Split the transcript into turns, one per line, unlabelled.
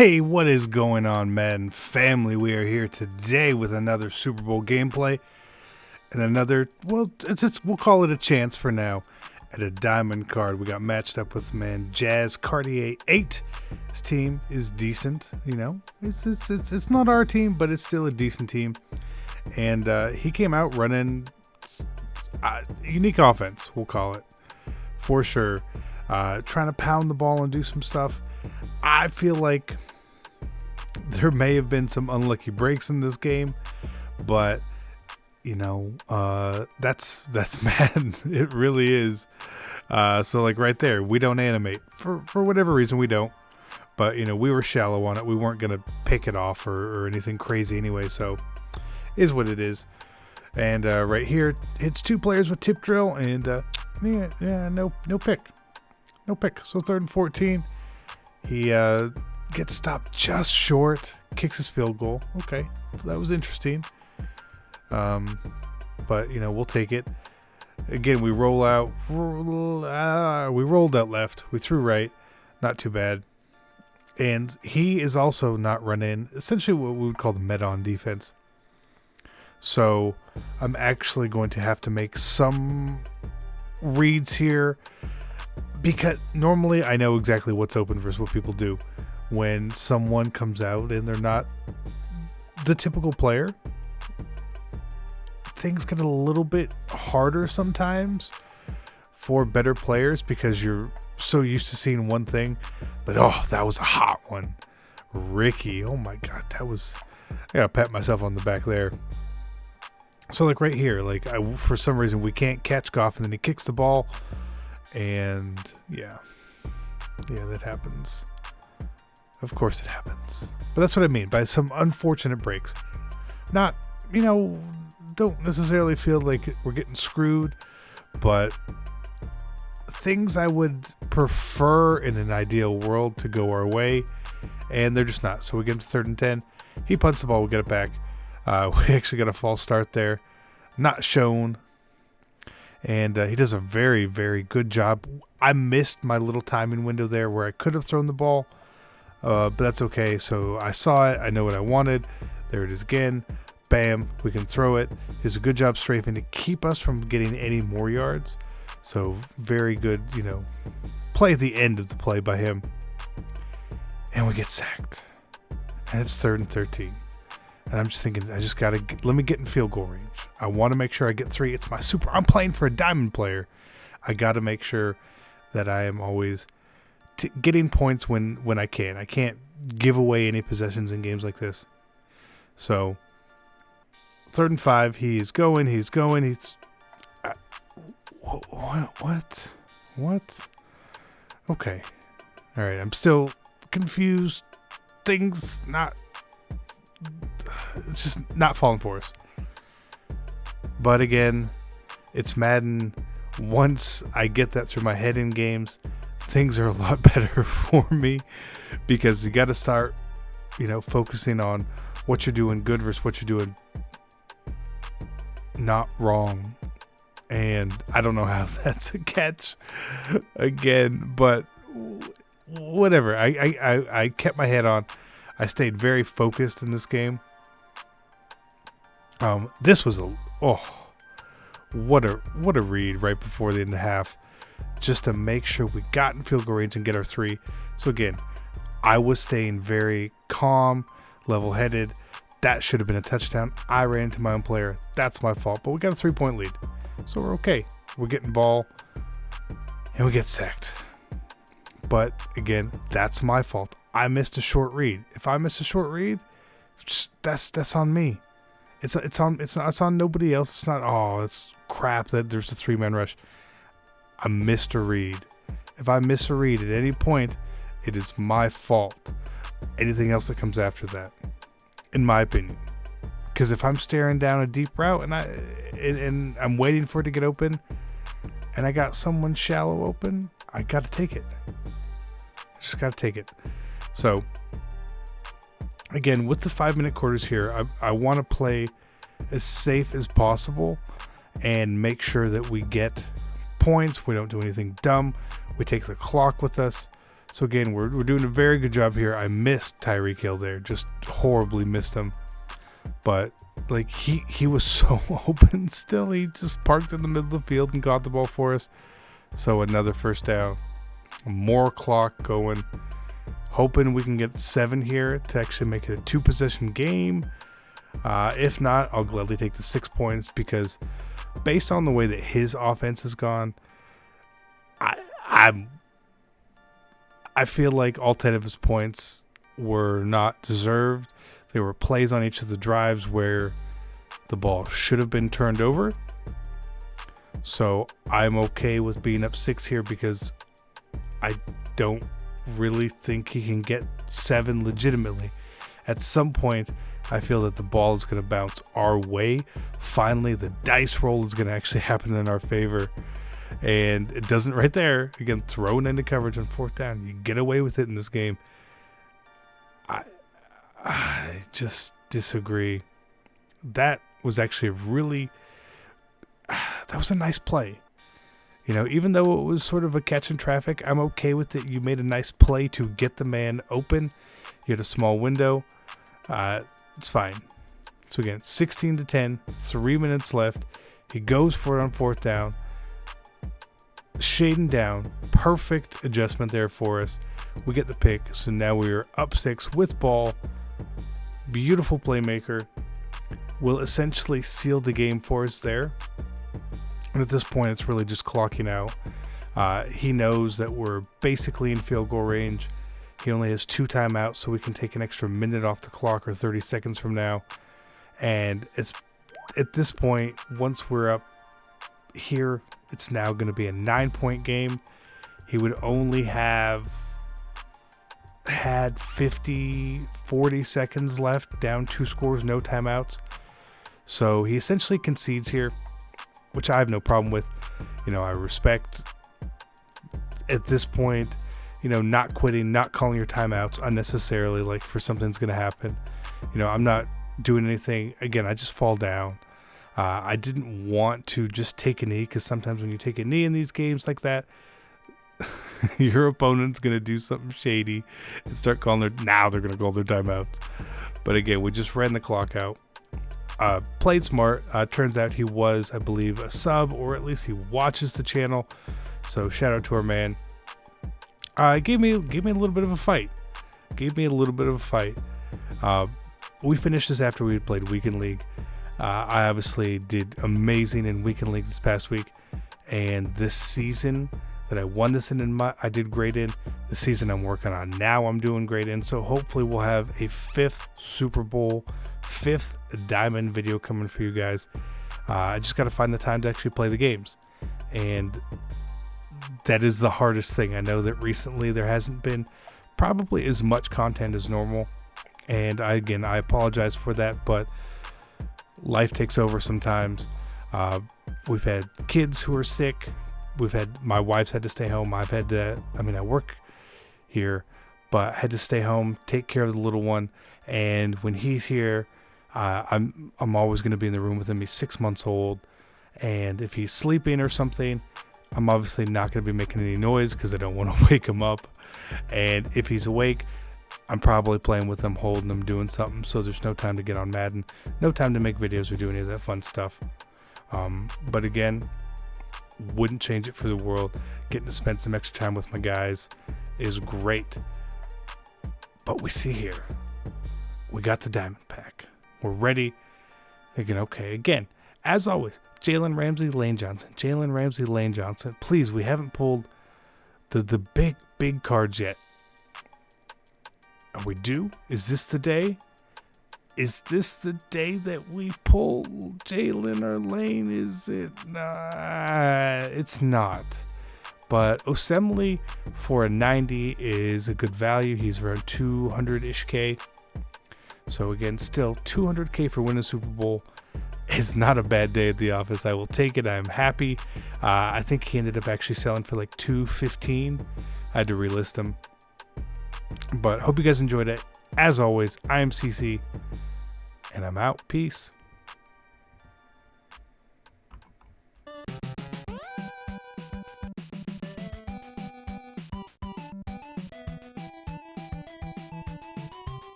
Hey, what is going on, Madden family? We are here today with another Super Bowl gameplay and another, well, we'll call it a chance for now at a diamond card. We got matched up with man Jazz Cartier 8. His team is decent, you know. It's not our team, but it's still a decent team. And he came out running unique offense, we'll call it, for sure. Trying to pound the ball and do some stuff. I feel like there may have been some unlucky breaks in this game, but you know, that's Madden. It really is. So like right there, we don't animate for whatever reason we don't. But you know, we were shallow on it. We weren't gonna pick it off or anything crazy anyway. So is what it is. And right here, it's two players with tip drill, and no pick. No pick. So 3rd and 14. He gets stopped just short, kicks his field goal. Okay, that was interesting. But you know, we'll take it. Again, we roll out. We rolled out left. We threw right. Not too bad. And he is also not running. Essentially, what we would call the Madden defense. So I'm actually going to have to make some reads here, because normally I know exactly what's open versus what people do. When someone comes out and they're not the typical player, things get a little bit harder sometimes for better players because you're so used to seeing one thing. But oh, that was a hot one. Ricky, oh my God, I gotta pat myself on the back there. So like right here, like for some reason we can't catch Goff, and then he kicks the ball. And yeah, that happens. Of course it happens. But that's what I mean by some unfortunate breaks. Not, you know, don't necessarily feel like we're getting screwed, but things I would prefer in an ideal world to go our way, and they're just not. So we get him to 3rd and 10. He punts the ball, we get it back. We actually got a false start there. Not shown. And he does a very, very good job. I missed my little timing window there where I could have thrown the ball, but that's okay. So I saw it. I know what I wanted. There it is again. Bam. We can throw it. He does a good job strafing to keep us from getting any more yards. So very good, you know, play at the end of the play by him. And we get sacked. And it's 3rd and 13. And I'm just thinking, I just got to, let me get in field goal range. I want to make sure I get 3. It's my I'm playing for a diamond player. I got to make sure that I am always getting points when I can. I can't give away any possessions in games like this. So 3rd and 5, he's going. What? Okay. All right. I'm still confused. Things it's just not falling for us. But again, it's Madden. Once I get that through my head in games, things are a lot better for me, because you got to start, you know, focusing on what you're doing good versus what you're doing not wrong. And I don't know how that's a catch again, but whatever. I kept my head on. I stayed very focused in this game. This was what a read right before the end of the half, just to make sure we got in field goal range and get our 3. So again, I was staying very calm, level-headed. That should have been a touchdown. I ran into my own player. That's my fault. But we got a 3-point lead, so we're okay. We're getting ball, and we get sacked. But again, that's my fault. I missed a short read. If I miss a short read, that's on me. It's on nobody else. It's not, it's crap that there's a 3-man rush. I missed a read. If I miss a read at any point, it is my fault. Anything else that comes after that, in my opinion. Because if I'm staring down a deep route and I'm waiting for it to get open, and I got someone shallow open, I got to take it. Just got to take it. So again, with the 5-minute quarters here, I want to play as safe as possible and make sure that we get points. We don't do anything dumb. We take the clock with us. So again, we're doing a very good job here. I missed Tyreek Hill there, just horribly missed him. But like he was so open still. He just parked in the middle of the field and got the ball for us. So another first down. More clock going. Hoping we can get 7 here to actually make it a 2-possession game. If not, I'll gladly take the 6 points, because based on the way that his offense has gone, I feel like all 10 of his points were not deserved. There were plays on each of the drives where the ball should have been turned over. So I'm okay with being up 6 here, because I don't really think he can get 7 legitimately. At some point, I feel that the ball is going to bounce our way. Finally, the dice roll is going to actually happen in our favor. And it doesn't right there. Again, thrown into coverage on 4th down. You get away with it in this game. I just disagree. That was actually that was a nice play. You know, even though it was sort of a catch in traffic, I'm okay with it. You made a nice play to get the man open. You had a small window. It's fine. So again, 16-10, 3 minutes left. He goes for it on 4th down. Shading down. Perfect adjustment there for us. We get the pick. So now we are up 6 with ball. Beautiful playmaker. Will essentially seal the game for us there. And at this point, it's really just clocking out. He knows that we're basically in field goal range. He only has 2 timeouts, so we can take an extra minute off the clock, or 30 seconds from now. And it's at this point, once we're up here, it's now going to be a 9-point game. He would only have had 40 seconds left, down 2 scores, no timeouts. So he essentially concedes here, which I have no problem with. You know, I respect at this point, you know, not quitting, not calling your timeouts unnecessarily, like for something's going to happen. You know, I'm not doing anything. Again, I just fall down. I didn't want to just take a knee, because sometimes when you take a knee in these games like that, your opponent's going to do something shady and start calling now they're going to call their timeouts. But again, we just ran the clock out. Played smart. Turns out he was, I believe, a sub, or at least he watches the channel. So shout out to our man. Gave me a little bit of a fight. We finished this after we played Weekend League. I obviously did amazing in Weekend League this past week, and this season that I won this I did great in. The season I'm working on now, I'm doing great in. So hopefully we'll have a 5th Super Bowl, 5th Diamond video coming for you guys. I just got to find the time to actually play the games, and that is the hardest thing. I know that recently there hasn't been probably as much content as normal, and I apologize for that, but life takes over sometimes. We've had kids who are sick. My wife's had to stay home. I work here, but I had to stay home, take care of the little one. And when he's here, I'm always going to be in the room with him. He's 6 months old. And if he's sleeping or something, I'm obviously not going to be making any noise, because I don't want to wake him up. And if he's awake, I'm probably playing with him, holding him, doing something. So there's no time to get on Madden, no time to make videos or do any of that fun stuff. But again, wouldn't change it for the world. Getting to spend some extra time with my guys is great. But we see here, we got the Diamond Pack. We're ready. Thinking, okay, again, as always, Jalen Ramsey, Lane Johnson. Please, we haven't pulled the big cards yet. Are we due? Is this the day? Is this the day that we pull Jalen or Lane? Is it? Nah, it's not. But Osemele for a 90 is a good value. He's around 200-ish K. So again, still 200K for winning Super Bowl is not a bad day at the office. I will take it. I'm happy. I think he ended up actually selling for like 215. I had to relist him. But hope you guys enjoyed it. As always, I am CC, and I'm out. Peace.